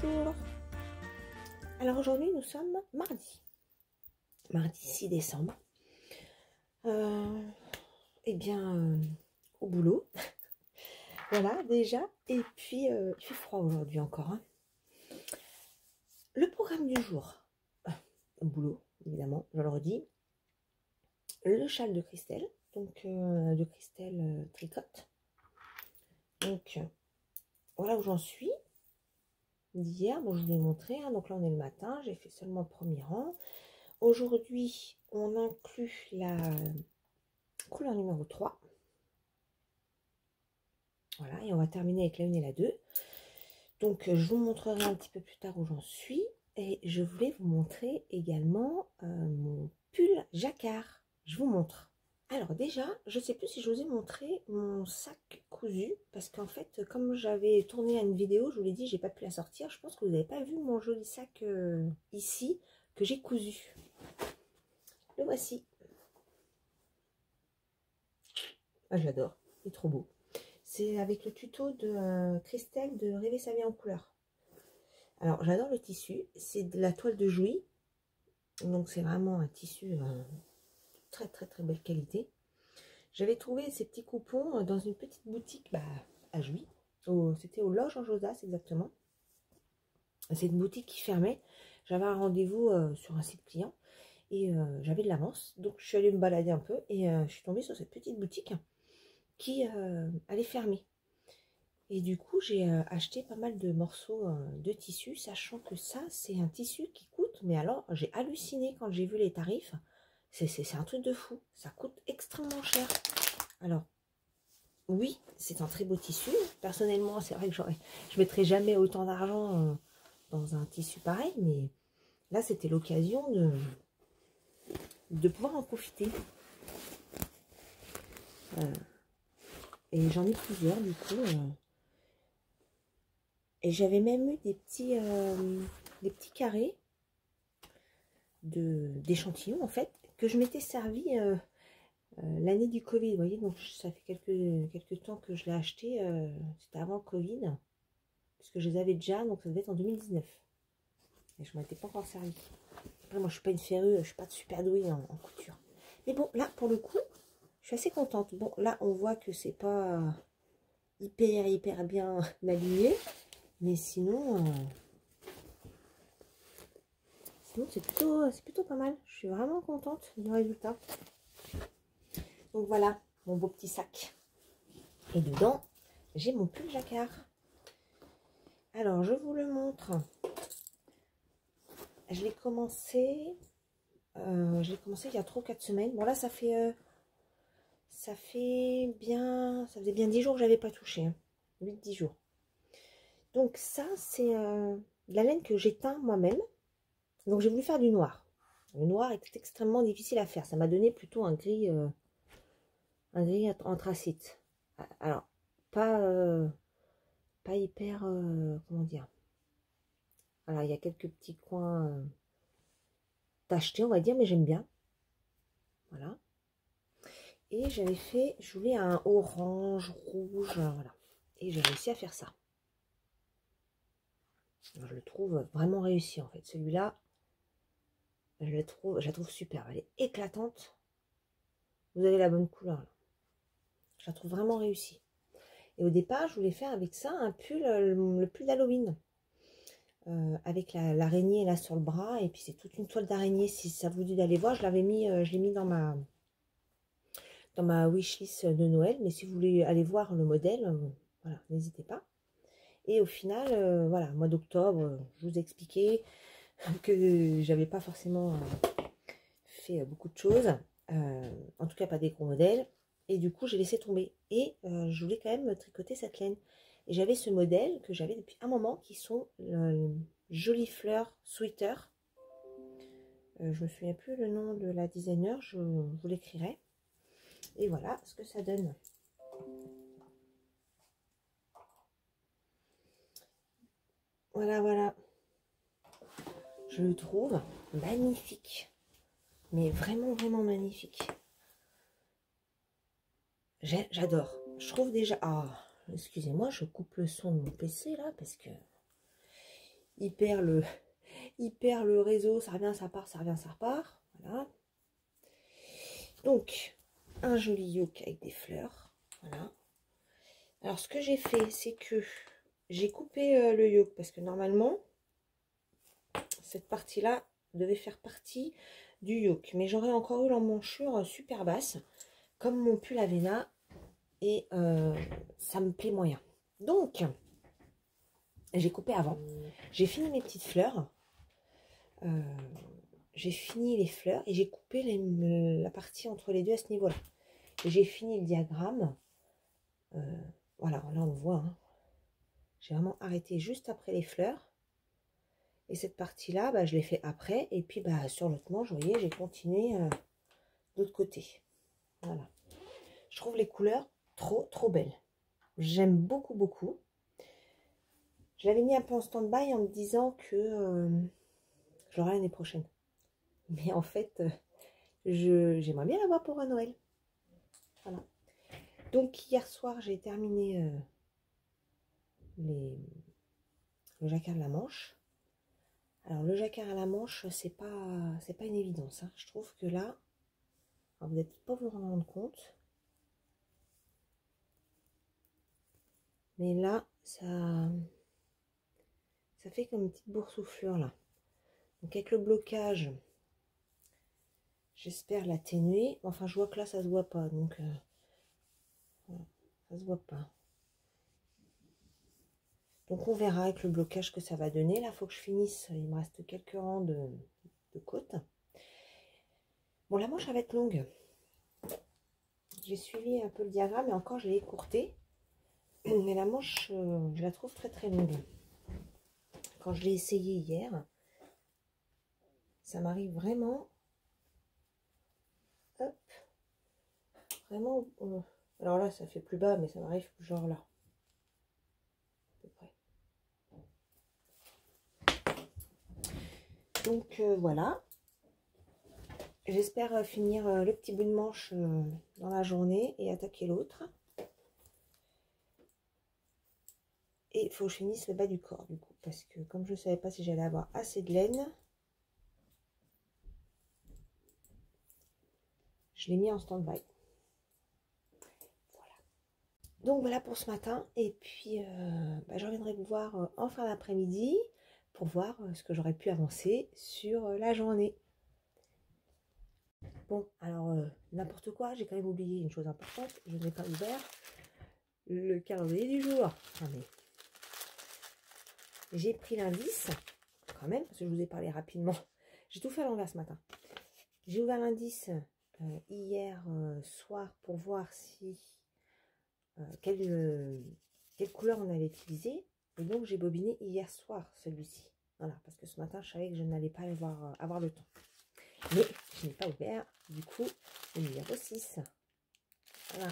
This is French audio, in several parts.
Bonjour. Alors aujourd'hui nous sommes mardi 6 décembre. Eh bien au boulot. Voilà déjà. Et puis il fait froid aujourd'hui encore. Hein. Le programme du jour. Au boulot, évidemment, je le redis. Le châle de Christelle. Donc de Christelle tricote. Donc voilà où j'en suis. D'hier, bon, je vous l'ai montré, hein, donc là on est le matin, j'ai fait seulement le premier rang. Aujourd'hui, on inclut la couleur numéro 3. Voilà, et on va terminer avec la 1 et la 2. Donc je vous montrerai un petit peu plus tard où j'en suis. Et je voulais vous montrer également mon pull jacquard. Je vous montre. Alors déjà, je ne sais plus si je vous ai montré mon sac cousu, parce qu'en fait, comme j'avais tourné à une vidéo, je vous l'ai dit, j'ai pas pu la sortir. Je pense que vous n'avez pas vu mon joli sac ici, que j'ai cousu. Le voici. Ah, j'adore, il est trop beau. C'est avec le tuto de Christelle de Rêver sa vie en couleur. Alors, j'adore le tissu, c'est de la toile de Jouy, donc c'est vraiment un tissu très très très belle qualité. J'avais trouvé ces petits coupons dans une petite boutique à Jouy. C'était au Loges en Josas exactement. C'est une boutique qui fermait. J'avais un rendez-vous sur un site client et j'avais de l'avance. Donc je suis allée me balader un peu et je suis tombée sur cette petite boutique qui allait fermer. Et du coup j'ai acheté pas mal de morceaux de tissu, sachant que ça c'est un tissu qui coûte, mais alors j'ai halluciné quand j'ai vu les tarifs. C'est un truc de fou, ça coûte extrêmement cher. Alors, oui, c'est un très beau tissu. Personnellement, c'est vrai que je mettrai jamais autant d'argent dans un tissu pareil, mais là, c'était l'occasion de pouvoir en profiter. Et j'en ai plusieurs, du coup. Et j'avais même eu des petits carrés d'échantillons, en fait, que je m'étais servi l'année du Covid, vous voyez, donc ça fait quelques temps que je l'ai acheté, c'était avant le Covid, puisque je les avais déjà, donc ça devait être en 2019. Et je ne m'étais pas encore servi. Après, moi, je suis pas une férue, je suis pas super douée en couture. Mais bon, là, pour le coup, je suis assez contente. Bon, là, on voit que c'est pas hyper bien aligné, mais sinon c'est plutôt pas mal. Je suis vraiment contente du résultat. Donc voilà, mon beau petit sac. Et dedans, j'ai mon pull jacquard. Alors, je vous le montre. Je l'ai commencé il y a 3 ou 4 semaines. Bon, là, ça faisait bien 10 jours que j'avais pas touché. Hein. 8-10 jours. Donc, ça, c'est de la laine que j'ai teint moi-même. Donc, j'ai voulu faire du noir. Le noir est extrêmement difficile à faire. Ça m'a donné plutôt un gris anthracite. Alors, pas hyper, comment dire. Voilà, il y a quelques petits coins tachetés, on va dire, mais j'aime bien. Voilà. Et je voulais un orange, rouge, voilà. Et j'ai réussi à faire ça. Alors, je le trouve vraiment réussi, en fait. Celui-là, je la trouve super. Elle est éclatante. Vous avez la bonne couleur, là. Je la trouve vraiment réussie. Et au départ, je voulais faire avec ça un pull, le pull d'Halloween. Avec l'araignée là sur le bras. Et puis c'est toute une toile d'araignée. Si ça vous dit d'aller voir, je l'ai mis dans ma wishlist de Noël. Mais si vous voulez aller voir le modèle, voilà, n'hésitez pas. Et au final, voilà, mois d'octobre, je vous ai expliqué que j'avais pas forcément fait beaucoup de choses. En tout cas, pas des gros modèles. Et du coup, j'ai laissé tomber. Et je voulais quand même tricoter cette laine. Et j'avais ce modèle que j'avais depuis un moment, qui sont Jolie Fleur Sweater. Je me souviens plus le nom de la designer, je vous l'écrirai. Et voilà ce que ça donne. Voilà. Je le trouve magnifique. Mais vraiment magnifique. J'adore. Je trouve déjà... Ah, excusez-moi, je coupe le son de mon PC là, parce que il perd le réseau, ça revient, ça part, ça revient, ça repart. Voilà. Donc, un joli yoke avec des fleurs. Voilà. Alors, ce que j'ai fait, c'est que j'ai coupé le yoke parce que normalement, cette partie-là devait faire partie du yoke. Mais j'aurais encore eu l'emmanchure super basse, comme mon pull Avena, et ça me plaît moyen. Donc, j'ai coupé avant. J'ai fini mes petites fleurs. J'ai fini les fleurs et j'ai coupé la partie entre les deux à ce niveau-là. J'ai fini le diagramme. Voilà, là on voit. Hein. J'ai vraiment arrêté juste après les fleurs. Et cette partie-là, bah, je l'ai fait après. Et puis bah, sur l'autre manche, vous voyez, j'ai continué de l'autre côté. Voilà. Je trouve les couleurs trop belles. J'aime beaucoup. Je l'avais mis un peu en stand-by en me disant que je l'aurai l'année prochaine. Mais en fait, j'aimerais bien l'avoir pour Noël. Voilà. Donc hier soir, j'ai terminé le jacquard de la manche. Alors le jacquard à la manche, c'est pas une évidence. Hein. Je trouve que là, alors, vous n'êtes pas vous en rendre compte. Mais là, ça fait comme une petite boursouflure là. Donc avec le blocage, j'espère l'atténuer. Enfin, je vois que là, ça se voit pas. Donc, voilà, ça se voit pas. Donc, on verra avec le blocage que ça va donner. Là, il faut que je finisse. Il me reste quelques rangs de côte. Bon, la manche, elle va être longue. J'ai suivi un peu le diagramme et encore, je l'ai écourté. Mais la manche, je la trouve très longue. Quand je l'ai essayé hier, ça m'arrive vraiment... Hop, vraiment... alors là, ça fait plus bas, mais ça m'arrive genre là. À peu près. Donc, voilà. J'espère finir le petit bout de manche dans la journée et attaquer l'autre. Et il faut que je finisse le bas du corps du coup. Parce que comme je ne savais pas si j'allais avoir assez de laine, je l'ai mis en stand-by. Voilà. Donc voilà pour ce matin. Et puis je reviendrai vous voir en fin d'après-midi pour voir ce que j'aurais pu avancer sur la journée. Bon, alors n'importe quoi, j'ai quand même oublié une chose importante. Je n'ai pas ouvert le calendrier du jour. Ah, mais... J'ai pris l'indice, quand même, parce que je vous ai parlé rapidement. J'ai tout fait à l'envers ce matin. J'ai ouvert l'indice hier soir pour voir si quelle couleur on allait utiliser. Et donc, j'ai bobiné hier soir celui-ci. Voilà, parce que ce matin, je savais que je n'allais pas avoir le temps. Mais je n'ai pas ouvert, du coup, le numéro 6. Voilà.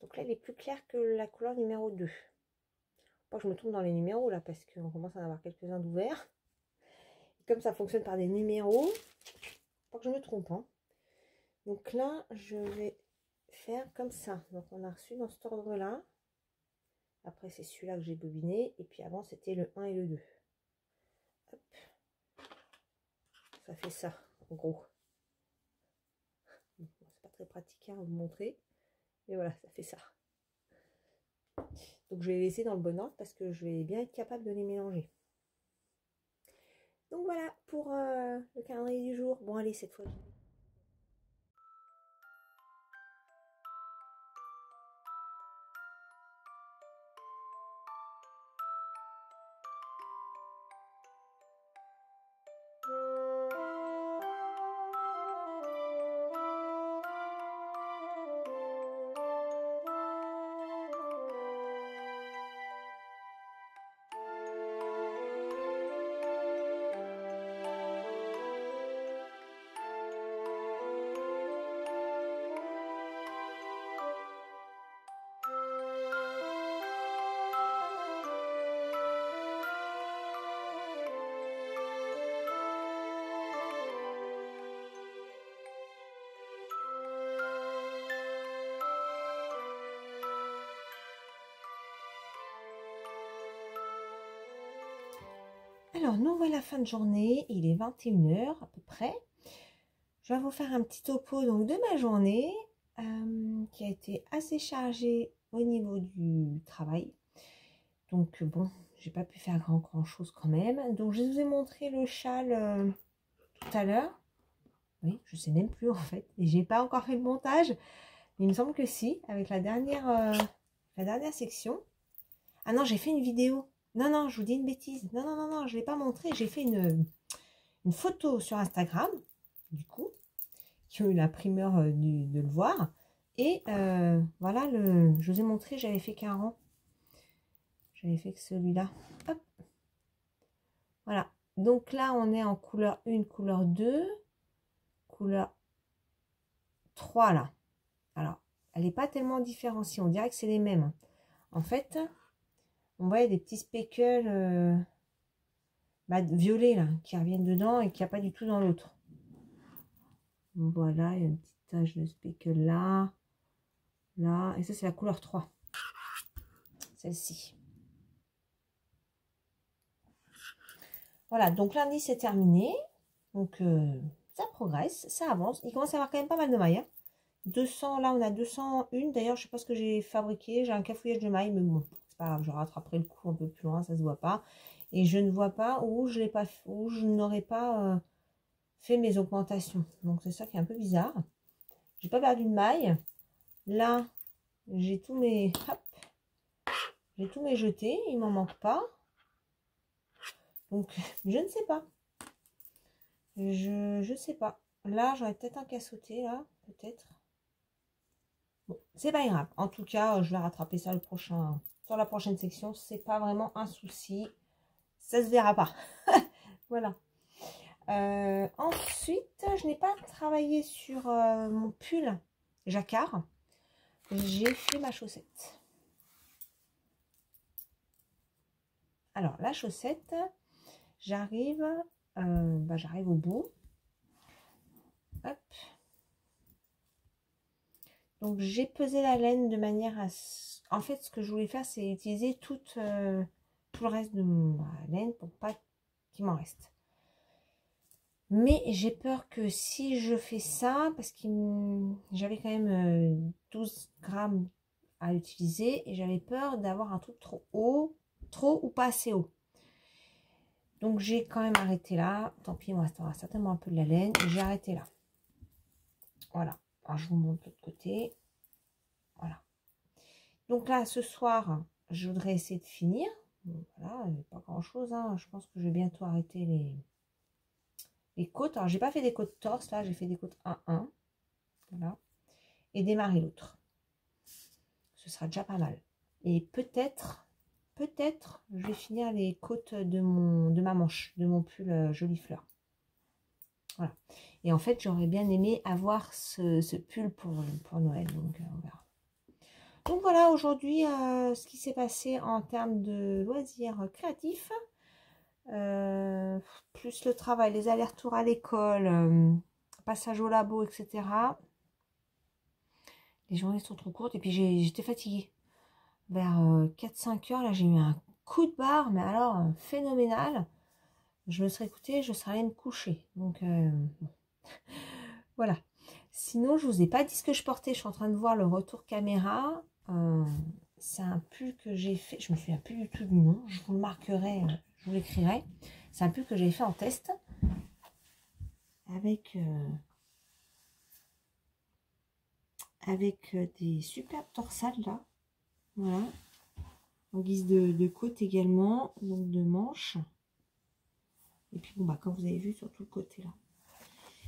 Donc là, il est plus clair que la couleur numéro 2. Pas que je me trompe dans les numéros là, parce qu'on commence à en avoir quelques-uns d'ouverts. Comme ça fonctionne par des numéros, pas que je me trompe. Hein. Donc là, je vais faire comme ça. Donc on a reçu dans cet ordre-là. Après, c'est celui-là que j'ai bobiné. Et puis avant, c'était le 1 et le 2. Hop. Ça fait ça, en gros. C'est pas très pratique à vous montrer. Mais voilà, ça fait ça. Donc je vais les laisser dans le bon ordre parce que je vais bien être capable de les mélanger. Donc voilà pour le calendrier du jour. Bon allez, cette fois. Alors, nous voilà fin de journée, il est 21 h à peu près. Je vais vous faire un petit topo donc, de ma journée qui a été assez chargée au niveau du travail. Donc bon, j'ai pas pu faire grand chose quand même. Donc je vous ai montré le châle tout à l'heure. Oui, je sais même plus en fait. Et j'ai pas encore fait le montage. Mais il me semble que si, avec la dernière section. Ah non, j'ai fait une vidéo. Non, je vous dis une bêtise. Non, je ne l'ai pas montré. J'ai fait une photo sur Instagram, du coup, qui a eu la primeur de le voir. Et voilà, je vous ai montré, j'avais fait qu'un rang. J'avais fait que celui-là. Hop. Voilà. Donc là, on est en couleur 1, couleur 2, couleur 3 là. Alors, elle n'est pas tellement différenciée. On dirait que c'est les mêmes. En fait, on voit des petits speckles violets là, qui reviennent dedans et qu'il n'y a pas du tout dans l'autre. Voilà, il y a une petite tache de speckle là. Là. Et ça, c'est la couleur 3. Celle-ci. Voilà, donc lundi, c'est terminé. Donc, ça progresse, ça avance. Il commence à y avoir quand même pas mal de mailles. Hein. 200, là, on a 201. D'ailleurs, je sais pas ce que j'ai fabriqué. J'ai un cafouillage de mailles, mais bon, c'est pas grave. Je rattraperai le coup un peu plus loin, ça se voit pas. Et je ne vois pas où je n'aurais pas fait mes augmentations. Donc, c'est ça qui est un peu bizarre. J'ai pas perdu de mailles. Là, j'ai tous mes... Hop, j'ai tous mes jetés. Il m'en manque pas. Donc, je ne sais pas. Je sais pas. Là, j'aurais peut-être un qu'à sauter, là. Peut-être. Bon, c'est pas grave. En tout cas, je vais rattraper ça sur la prochaine section. C'est pas vraiment un souci. Ça se verra pas. Voilà. Ensuite, je n'ai pas travaillé sur mon pull jacquard. J'ai fait ma chaussette. Alors, la chaussette, j'arrive au bout. Hop. Donc, j'ai pesé la laine de manière à... En fait, ce que je voulais faire, c'est utiliser tout le reste de ma laine pour pas qu'il m'en reste. Mais j'ai peur que si je fais ça, parce que j'avais quand même 12 grammes à utiliser, et j'avais peur d'avoir un truc trop haut, trop ou pas assez haut. Donc j'ai quand même arrêté là. Tant pis, il me restera certainement un peu de la laine. J'ai arrêté là. Voilà. Alors je vous montre l'autre côté. Voilà. Donc là, ce soir, je voudrais essayer de finir. Bon, voilà, pas grand chose. Hein. Je pense que je vais bientôt arrêter les côtes. Alors, j'ai pas fait des côtes torse, là, j'ai fait des côtes 1-1. Voilà. Et démarrer l'autre. Ce sera déjà pas mal. Et peut-être, je vais finir les côtes de ma manche, de mon pull jolie fleur. Voilà. Et en fait, j'aurais bien aimé avoir ce pull pour Noël. Donc, on verra. Donc voilà, aujourd'hui, ce qui s'est passé en termes de loisirs créatifs. Plus le travail, les allers-retours à l'école, passage au labo, etc. Les journées sont trop courtes et puis j'étais fatiguée. Vers 4-5 heures, là j'ai eu un coup de barre, mais alors phénoménal. Je me serais écoutée, je serais allée me coucher. Donc voilà. Sinon, je vous ai pas dit ce que je portais. Je suis en train de voir le retour caméra. C'est un pull que j'ai fait. Je me souviens plus du tout du nom. Je vous le marquerai, je vous l'écrirai. C'est un pull que j'ai fait en test. Avec des superbes torsades là. Voilà. En guise de côte également. Donc de manches. Et puis bon, bah, comme vous avez vu sur tout le côté là.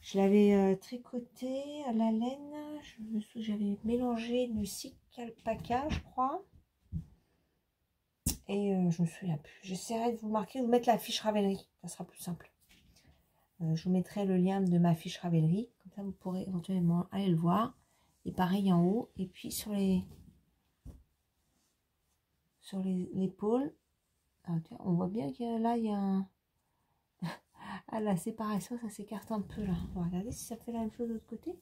Je l'avais tricoté à la laine. J'avais mélangé du silk alpaca, je crois. Et je me souviens plus. J'essaierai de vous marquer, vous mettre la fiche Ravelry. Ça sera plus simple. Je vous mettrai le lien de ma fiche Ravelry. Comme ça, vous pourrez éventuellement aller le voir. Et pareil en haut. Et puis sur l'épaule. On voit bien que là, il y a un... Ah, la séparation, ça s'écarte un peu là. On va regarder si ça fait la même chose de l'autre côté.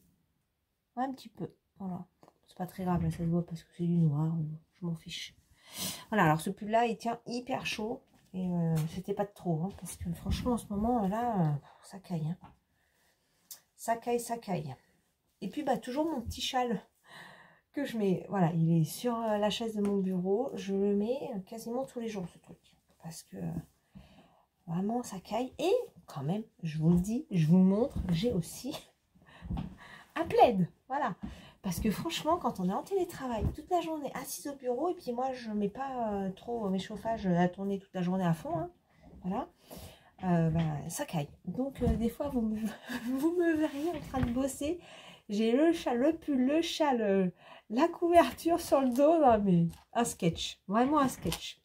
Un petit peu. Voilà. C'est pas très grave, là, ça se voit parce que c'est du noir. Je m'en fiche. Voilà, alors ce pull là, il tient hyper chaud. Et c'était pas de trop, hein, parce que franchement, en ce moment, là, ça caille. Hein. Ça caille, ça caille. Et puis, bah, toujours mon petit châle que je mets. Voilà, il est sur la chaise de mon bureau. Je le mets quasiment tous les jours, ce truc. Parce que vraiment, ça caille. Et quand même, je vous le dis, je vous montre, j'ai aussi un plaid. Voilà. Parce que franchement, quand on est en télétravail toute la journée assise au bureau, et puis moi, je ne mets pas trop mes chauffages à tourner toute la journée à fond. Hein, voilà. Bah, ça caille. Donc, des fois, vous me verriez en train de bosser. J'ai le châle, le pull, le châle, la couverture sur le dos. Non, mais un sketch. Vraiment un sketch.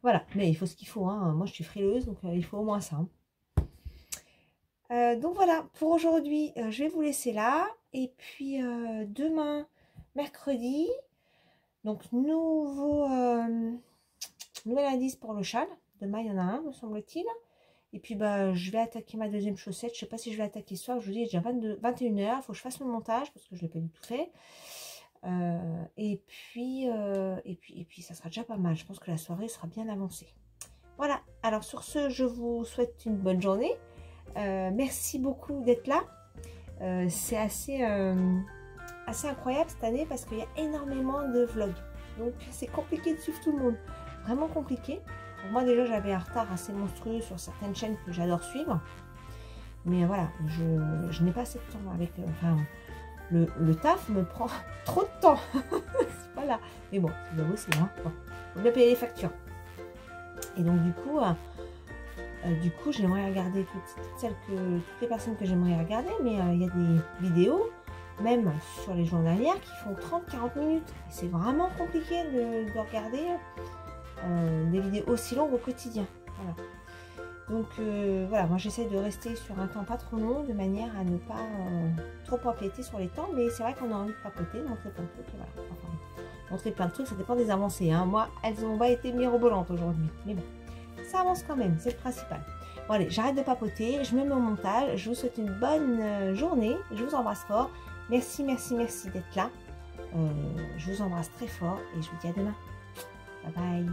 Voilà. Mais il faut ce qu'il faut. Hein. Moi, je suis frileuse, donc il faut au moins ça. Hein. Donc, voilà. Pour aujourd'hui, je vais vous laisser là. Et puis, demain, mercredi. Donc, nouvel indice pour le châle. Demain, il y en a un, me semble-t-il. Et puis, bah, je vais attaquer ma deuxième chaussette. Je ne sais pas si je vais attaquer ce soir. Je vous dis, il est déjà 21 h. Il faut que je fasse le montage parce que je ne l'ai pas du tout fait. Et puis, ça sera déjà pas mal. Je pense que la soirée sera bien avancée. Voilà. Alors, sur ce, je vous souhaite une bonne journée. Merci beaucoup d'être là. C'est assez incroyable cette année parce qu'il y a énormément de vlogs. Donc, c'est compliqué de suivre tout le monde. Vraiment compliqué. Moi déjà j'avais un retard assez monstrueux sur certaines chaînes que j'adore suivre. Mais voilà, je n'ai pas assez de temps avec... enfin, le taf me prend trop de temps. Voilà. Mais bon, c'est bien aussi. Hein. Bon, faut bien payer les factures. Et donc du coup j'aimerais regarder toutes les personnes que j'aimerais regarder. Mais il y a des vidéos, même sur les journalières, qui font 30-40 minutes. Et c'est vraiment compliqué de regarder... des vidéos aussi longues au quotidien. Voilà. Donc voilà, moi j'essaie de rester sur un temps pas trop long de manière à ne pas trop empiéter sur les temps, mais c'est vrai qu'on a envie de papoter, de montrer plein de trucs. Voilà. Enfin, montrer plein de trucs, ça dépend des avancées. Hein. Moi, elles n'ont pas été mirobolantes aujourd'hui, mais bon, ça avance quand même, c'est le principal. Bon allez, j'arrête de papoter, je me mets au montage, je vous souhaite une bonne journée, je vous embrasse fort. Merci d'être là. Je vous embrasse très fort et je vous dis à demain. Bye bye.